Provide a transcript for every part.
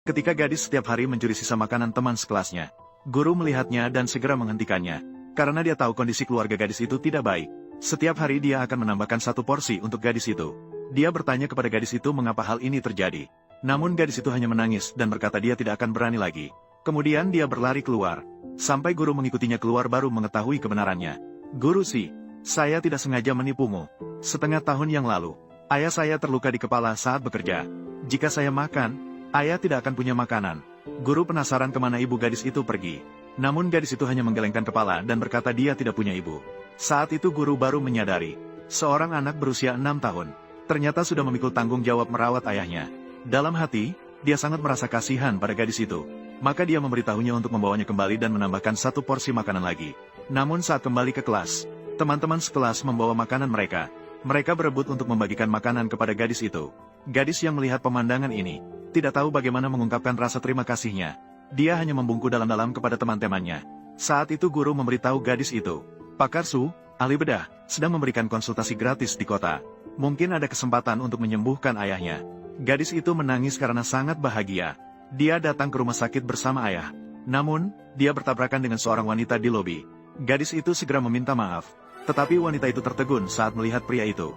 Ketika gadis setiap hari mencuri sisa makanan teman sekelasnya, guru melihatnya dan segera menghentikannya, karena dia tahu kondisi keluarga gadis itu tidak baik. Setiap hari dia akan menambahkan satu porsi untuk gadis itu. Dia bertanya kepada gadis itu mengapa hal ini terjadi. Namun gadis itu hanya menangis dan berkata dia tidak akan berani lagi. Kemudian dia berlari keluar. Sampai guru mengikutinya keluar baru mengetahui kebenarannya. Guru sih, saya tidak sengaja menipumu. Setengah tahun yang lalu, ayah saya terluka di kepala saat bekerja. Jika saya makan, ayah tidak akan punya makanan. Guru penasaran kemana ibu gadis itu pergi. Namun gadis itu hanya menggelengkan kepala dan berkata dia tidak punya ibu. Saat itu guru baru menyadari, seorang anak berusia 6 tahun, ternyata sudah memikul tanggung jawab merawat ayahnya. Dalam hati, dia sangat merasa kasihan pada gadis itu. Maka dia memberitahunya untuk membawanya kembali dan menambahkan satu porsi makanan lagi. Namun saat kembali ke kelas, teman-teman sekelas membawa makanan mereka. Mereka berebut untuk membagikan makanan kepada gadis itu. Gadis yang melihat pemandangan ini, tidak tahu bagaimana mengungkapkan rasa terima kasihnya. Dia hanya membungkuk dalam-dalam kepada teman-temannya. Saat itu guru memberitahu gadis itu, Pak Karsu, ahli bedah, sedang memberikan konsultasi gratis di kota. Mungkin ada kesempatan untuk menyembuhkan ayahnya. Gadis itu menangis karena sangat bahagia. Dia datang ke rumah sakit bersama ayah. Namun, dia bertabrakan dengan seorang wanita di lobi. Gadis itu segera meminta maaf. Tetapi wanita itu tertegun saat melihat pria itu.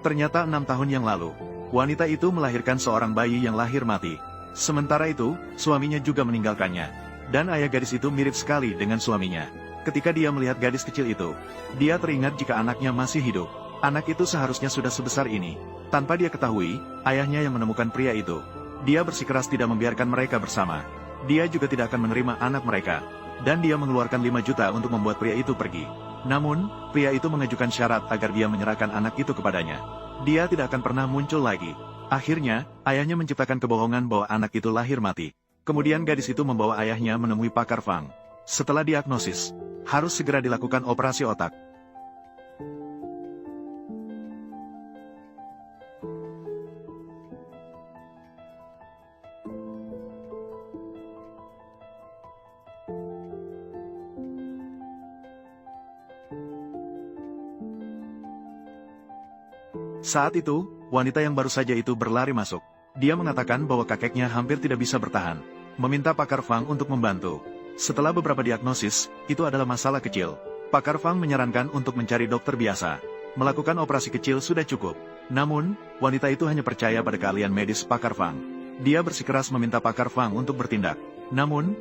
Ternyata 6 tahun yang lalu, wanita itu melahirkan seorang bayi yang lahir mati. Sementara itu, suaminya juga meninggalkannya. Dan ayah gadis itu mirip sekali dengan suaminya. Ketika dia melihat gadis kecil itu, dia teringat jika anaknya masih hidup. Anak itu seharusnya sudah sebesar ini. Tanpa dia ketahui, ayahnya yang menemukan pria itu. Dia bersikeras tidak membiarkan mereka bersama. Dia juga tidak akan menerima anak mereka. Dan dia mengeluarkan 5 juta untuk membuat pria itu pergi. Namun, pria itu mengajukan syarat agar dia menyerahkan anak itu kepadanya. Dia tidak akan pernah muncul lagi. Akhirnya, ayahnya menciptakan kebohongan bahwa anak itu lahir mati. Kemudian gadis itu membawa ayahnya menemui pakar Fang. Setelah diagnosis, harus segera dilakukan operasi otak. Saat itu, wanita yang baru saja itu berlari masuk. Dia mengatakan bahwa kakeknya hampir tidak bisa bertahan. Meminta pakar Fang untuk membantu. Setelah beberapa diagnosis, itu adalah masalah kecil. Pakar Fang menyarankan untuk mencari dokter biasa. Melakukan operasi kecil sudah cukup. Namun, wanita itu hanya percaya pada keahlian medis pakar Fang. Dia bersikeras meminta pakar Fang untuk bertindak. Namun,